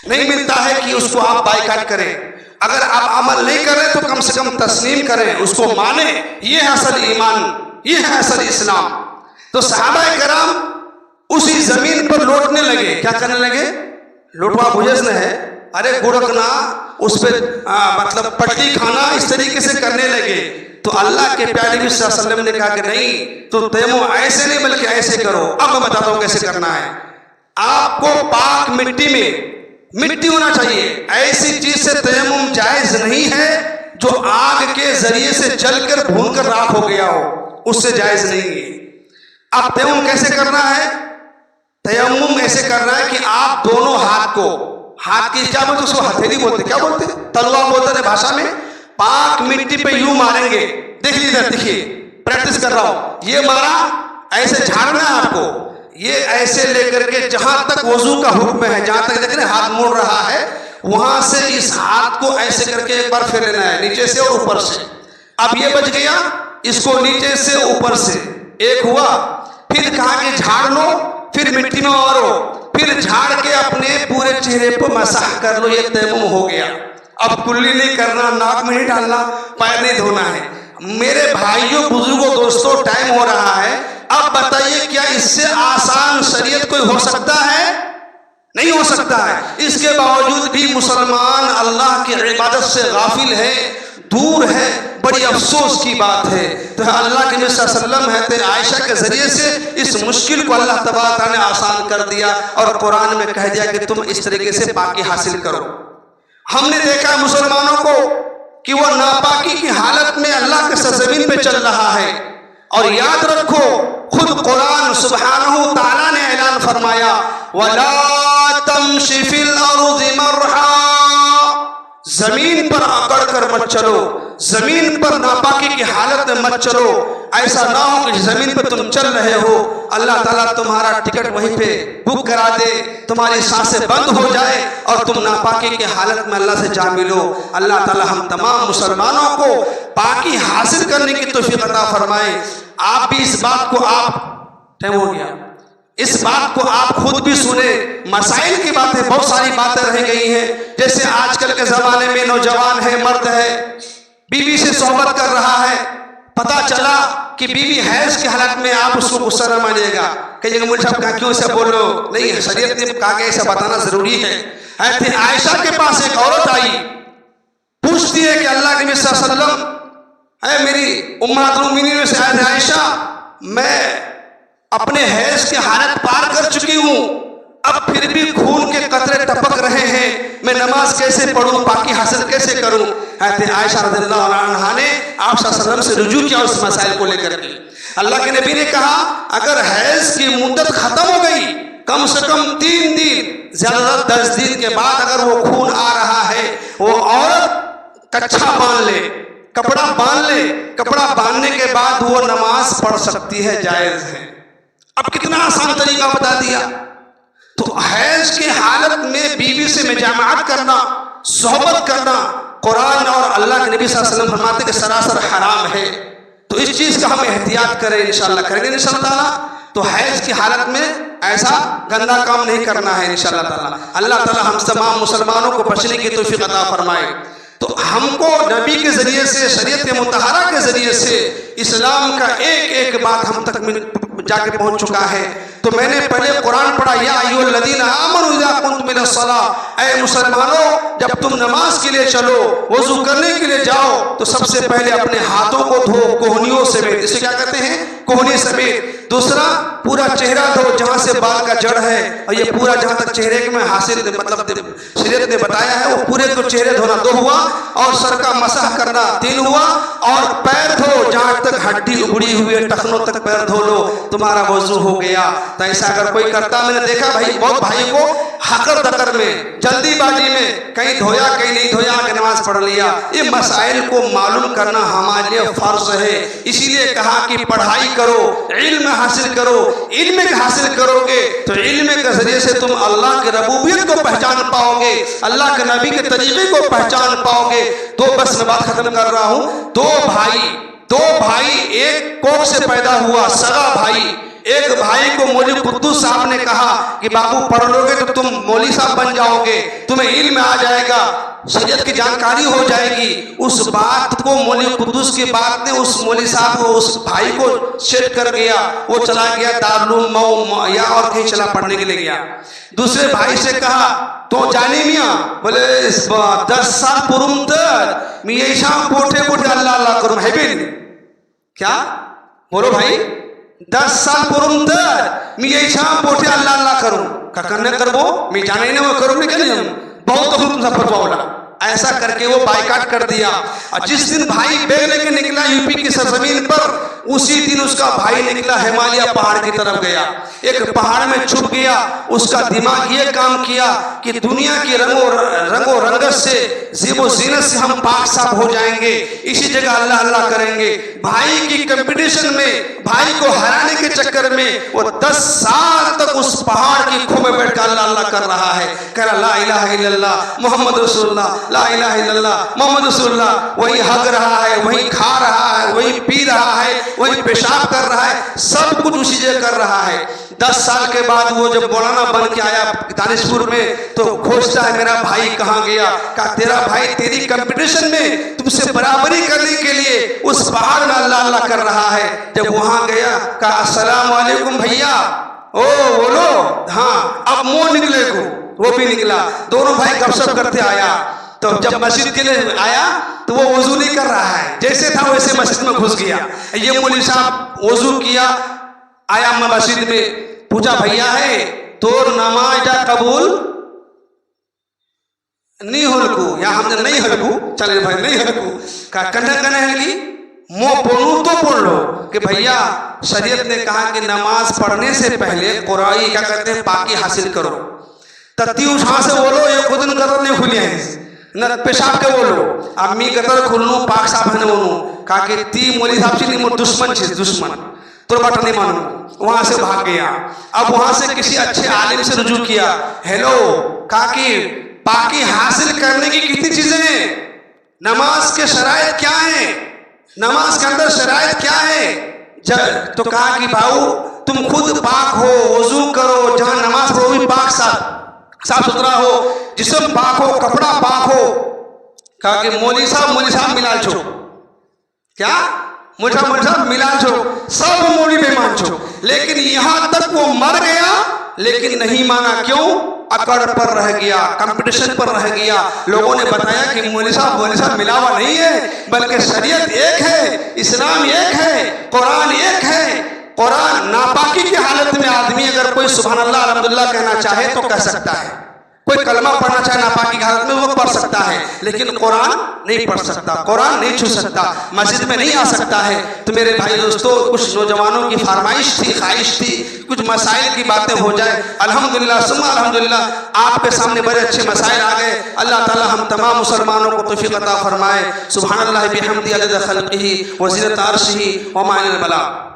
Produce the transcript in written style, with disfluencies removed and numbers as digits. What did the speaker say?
نہیں ملتا ہے کہ اس کو آپ بائیکاٹ کریں. اگر آپ عمل نہیں کریں تو کم سے کم تسلیم کریں، اس کو مانیں. یہ ہے اصل ایمان، یہ ہے اصل اسلام. تو صحابہ کرام اسی زمین پر لوٹنے لگے. کیا کرنے لگے؟ لوٹوا بھجسن ہے، ارے گڑکنا، اس پہ مطلب پٹی کھانا، اس طریقے سے کرنے لگے. تو اللہ کے پیارے نبی صلی اللہ علیہ وسلم نے کہا کہ نہیں، تو تیمم ایسے نہیں بلکہ ایسے کرو. اب میں بتاتا ہوں کیسے کرنا ہے. آپ کو پاک مٹی میں مٹی ہونا چاہیے. ایسی چیز سے تیمم جائز نہیں ہے جو آگ کے ذریعے سے جل کر بھون کر راکھ ہو گیا ہو، اس سے جائز نہیں ہے. اب تیمم کیسے کرنا ہے؟ تیمم ایسے کرنا ہے کہ آپ دونوں ہاتھ کو، ہاتھ کی کیا بولتے، اس کو ہتھیلی بولتے، کیا بولتے، تلوار بولتے ہیں بھاشا میں. پاک مٹی پہ یوں ماریں گے. دیکھ لیجیے، دیکھیے پریکٹس کر رہا ہوں. یہ مارا، ایسے جھاڑنا ہے آپ کو. یہ ایسے لے کر کے جہاں تک وضو کا حکم ہے، جہاں تک دیکھ رہے ہاتھ موڑ رہا ہے، وہاں سے اس ہاتھ کو ایسے کر کے ایک بار پھیر لینا ہے، نیچے سے اور اوپر سے. اب یہ بچ گیا، اس کو نیچے سے اوپر سے ایک ہوا. پھر کہا کہ جھاڑ لو، پھر مٹی میں مارو، پھر جھاڑ کے اپنے پورے چہرے پہ مسح کر لو. یہ تیمم ہو گیا. اب کلی نہیں کرنا، ناک میں نہیں ڈالنا، پیر نہیں دھونا ہے. میرے بھائیوں، بزرگوں، دوستوں، ٹائم ہو رہا ہے. اب بتائیے کیا اس سے آسان شریعت کوئی ہو سکتا ہے؟ نہیں ہو سکتا ہے. اس کے باوجود بھی مسلمان اللہ کی عبادت سے غافل ہے، دور ہے. بڑی افسوس کی بات ہے. تو اللہ کے نبی صلی اللہ علیہ وسلم ہے عائشہ کے ذریعے سے اس مشکل کو اللہ تبارک تعالیٰ نے آسان کر دیا اور قرآن میں کہہ دیا کہ تم اس طریقے سے پاکی حاصل کرو. ہم نے دیکھا مسلمانوں کو کہ وہ ناپاکی کی حالت میں اللہ کے سرزمین پہ چل رہا ہے. اور یاد رکھو، خود قرآن سبحانہ تعالیٰ نے اعلان فرمایا وَلَا تَمْشِ فِي الْأَرْضِ مَرْحًا، زمین پر اکڑ کر مت چلو، زمین پر ناپاکی کی حالت میں مت چلو. ایسا نہ ہو کہ زمین پہ تم چل رہے ہو، اللہ تعالیٰ تمہارا ٹکٹ وہیں پہ بک کرا دے، تمہاری سانسیں بند ہو جائے اور تم ناپاکی کی حالت میں اللہ سے جا ملو. اللہ تعالیٰ ہم تمام مسلمانوں کو پاکی حاصل کرنے کی توفیق عطا فرمائے. آپ بھی اس بات کو، آپ ٹائم ہو گیا، اس بات کو آپ خود بھی سنیں. مسائل کی باتیں، بہت ساری باتیں رہ گئی ہیں. جیسے آج کل کے زمانے میں نوجوان ہے، مرد ہے، بیوی سے صحبت کر رہا ہے، پتا چلا کہ بیوی حیض کی حالت میں، آپ اس کو غصہ نہ مانیے گا کہ مولوی صاحب کہا کیوں ایسا بولو. نہیں، شریعت نے کہا کہ ایسا بتانا ضروری ہے. حضرت عائشہ کے پاس ایک عورت آئی، پوچھتی ہے کہ اللہ کے نبی صلی اللہ علیہ وسلم، اے میری امہات المومنین میں سے حضرت عائشہ، میں اپنے حیض کی حالت پار کر چکی ہوں، اب پھر بھی خون کے قطرے ٹپک رہے ہیں، میں نماز کیسے پڑھوں، پاکی حاصل کیسے کروں؟ حضرت عائشہ رضی اللہ عنہا نے آپ صلی اللہ علیہ وسلم سے رجوع کیا اس مسائل کو لے کر کے. اللہ کے نبی نے کہا اگر حیض کی مدت ختم ہو گئی، کم سے کم 3 دن، زیادہ 10 دن کے بعد اگر وہ خون آ رہا ہے، وہ عورت کچھا باندھ لے، کپڑا باندھ لے. کپڑا باندھنے کے بعد وہ نماز پڑھ سکتی ہے، جائز ہے. اب کتنا آسان طریقہ بتا دیا. تو حیض کی حالت میں بیوی سے مجامعت کرنا، صحبت کرنا، قرآن اور اللہ کے نبی صلی اللہ علیہ وسلم فرماتے کہ سراسر حرام ہے. تو اس چیز کا ہم احتیاط کریں، انشاءاللہ کریں گے انشاءاللہ تعالیٰ. تو حیض کی حالت میں ایسا گندا کام نہیں کرنا ہے انشاءاللہ تعالیٰ. اللہ تعالیٰ ہم تمام مسلمانوں کو بچنے کی توفیق عطا فرمائے. تو ہم کو نبی کے ذریعے سے، شریعت مطہرہ کے ذریعے سے اسلام کا ایک ایک بات ہم تک جا کے پہنچ چکا ہے. تو میں نے پہلے قرآن پڑھا یا ایھا الذین آمنوا اذا قمتم الی الصلاۃ، اے مسلمانوں جب تم نماز کے لیے چلو، وضو کرنے کے لیے جاؤ تو سب سے پہلے اپنے ہاتھوں کو دھو، کوہنیوں سمیت. اسے کیا کہتے ہیں؟ کوہنی سمیت. دوسرا، پورا چہرہ دھو جہاں سے بال کا جڑ ہے، اور یہ پورا جہاں تک چہرے کے میں حاصل مطلب شریعت نے بتایا ہے وہ پورے کو چہرے دھونا 2 ہوا، اور سر کا مسح کرنا 3 ہوا، اور پیر دھو جہاں تک ہڈی اگڑی ہوئی ہے، ٹخنوں تک پیر دھو لو، تمہارا وضو ہو گیا. تو ایسا اگر کوئی کرتا، میں نے دیکھا بھائی بہت بھائی کو حقر دقر میں، جلدی بازی میں، کہیں دھویا کہیں نہیں دھویا کہ نماز پڑھ لیا. یہ مسائل کو معلوم کرنا ہمارے لیے فرض ہے. اسی لیے کہا کہ پڑھائی کرو، علم حاصل کرو. علم حاصل کرو گے تو علم کے ذریعے سے تم اللہ کی ربوبیت کو پہچان پاؤ گے، اللہ کے نبی کے طریقے کو پہچان پاؤ گے. تو بس میں بات ختم کر رہا ہوں. 2 بھائی ایک کوکھ سے پیدا ہوا، سگا بھائی. ایک بھائی کو مولوی قدوس صاحب نے کہا کہ بابو پڑھ لوگے تو تم مولوی صاحب بن جاؤ گے، تمہیں علم آ جائے گا، شریعت کی جانکاری ہو جائے گی۔ اس بات کو مولوی قدوس کی بات نے اس مولوی صاحب کو، اس بھائی کو سیٹ کر گیا، وہ چلا گیا دارالعلوم مئو یا اور کہیں چلا پڑھنے کے لیے گیا۔ دوسرے بھائی سے کہا تو جانی میاں، بولے 10 سال پرم تر میاں شام پوٹھے پوٹھے اللہ اللہ کرم ہے بھی نہیں کیا؟ بولو بھائی 10 سال پرم تر میاں شام پوٹھے اللہ اللہ کرم کا کرنے کربو میں جانے نہیں وہ کروں نہیں کہ نہیں بہت تو تم سب فتوا ایسا کر کے وہ بائیکاٹ کر دیا۔ اور جس دن بھائی بیگ لے کے نکلا یو پی کی سرزمین پر، اسی دن اس کا بھائی نکلا ہمالیہ پہاڑ کی طرف گیا، ایک پہاڑ میں چھپ گیا۔ اس کا دماغ یہ کام کیا کہ دنیا کی رنگ و رنگت سے، زیب و زینت سے ہم پاک صاف ہو جائیں گے، اسی جگہ اللہ اللہ کریں گے۔ بھائی کی کمپٹیشن میں، بھائی کو ہرانے کے چکر میں وہ 10 سال تک اس پہاڑ کی کھو میں بیٹھ کر اللہ اللہ کر رہا ہے، کہہ رہا لا الہ الا اللہ محمد رسول اللہ، لا الہ الا اللہ محمد رسول اللہ۔ وہی ہگ رہا ہے، وہی کھا رہا ہے، وہی پی رہا ہے، وہی پیشاب کر رہا ہے، سب کچھ اسی جگہ کر رہا ہے۔ 10 سال کے بعد وہ جب مولانا بن کے آیا دانش پور میں تو کھوجتا ہے میرا بھائی کہاں گیا؟ کہا تیرا بھائی تیری کمپٹیشن میں تم سے برابری کرنے کے لیے اس پہاڑ میں اللہ اللہ کر رہا ہے۔ جب وہاں گیا کہا السلام علیکم بھیا، او بولو ہاں، اب منہ نکلے کو وہ بھی نکلا، دونوں بھائی گپ شپ کرتے آیا۔ تو جب مسجد کے لیے آیا تو وہ وضو نہیں کر رہا ہے، جیسے تھا ویسے مسجد میں گھس گیا۔ یہ مولوی صاحب وضو کیا، آیا مسجد میں، پوچھا بھیا ہے تو نماز قبول نہیں ہلکو یا ہم نے نہیں ہلکو، چلے بھائی نہیں ہلکو، کہا کنے ہلکی منہ پڑھوں تو پڑھ لو کہ بھیا شریعت نے کہا کہ نماز پڑھنے سے پہلے قرآن کیا کہتے ہیں پاکی حاصل کرو، تتی اٹھا سے بولو یہ خودن قدر نہیں کھلی ہیں نہ پیشاب کے بولو امی قدر کھلنو پاک صاحب ہے نونو، کہا کہ تی مولی صاحب چلی مر دشمن چھے دشمن تو بات نہیں مانو، وہاں سے بھاگ گیا۔ اب وہاں سے کسی اچھے عالم سے رجوع کیا، ہیلو کہا کہ پاکی حاصل کرنے کی کتنی چیزیں ہیں، نماز کے شرائط کیا ہیں، نماز کے اندر شرائط کیا ہے؟ تو کہا کہ بھاؤ تم خود پاک ہو، وضو کرو، جہاں نماز پڑھو بھی پاک صاف ستھرا ہو، جسم پاک ہو، کپڑا پاک ہو۔ کہا کہ مولوی صاحب ملال چھو، کیا مولوی صاحب ملال چھو، سب مولوی بیمان چھو، لیکن یہاں تک وہ مر گیا لیکن نہیں مانا، کیوں؟ اکڑ پر رہ گیا، کمپٹیشن پر رہ گیا۔ لوگوں نے بتایا کہ مولوی صاحب ملاوا نہیں ہے، بلکہ شریعت ایک ہے، اسلام ایک ہے، قرآن ایک ہے۔ قرآن ناپاکی کی حالت میں آدمی اگر کوئی سبحان اللہ الحمدللہ کہنا چاہے تو کہہ سکتا ہے، کوئی کلمہ پڑھنا چاہے ناپاکی کی حالت میں وہ پڑھ سکتا ہے، لیکن قرآن نہیں پڑھ سکتا، قرآن نہیں چھو سکتا، مسجد میں نہیں آ سکتا ہے۔ تو میرے بھائی دوستو، کچھ نوجوانوں کی فرمائش تھی، خواہش تھی کچھ مسائل کی باتیں ہو جائے۔ الحمدللہ ثم الحمدللہ آپ کے سامنے بڑے اچھے مسائل آ گئے۔ اللہ تعالی ہم تمام مسلمانوں کو توفیق عطا فرمائے۔ سبحان اللہ بحمدہ عدد خلقہ وزنۃ عرشہ وما البلاغ۔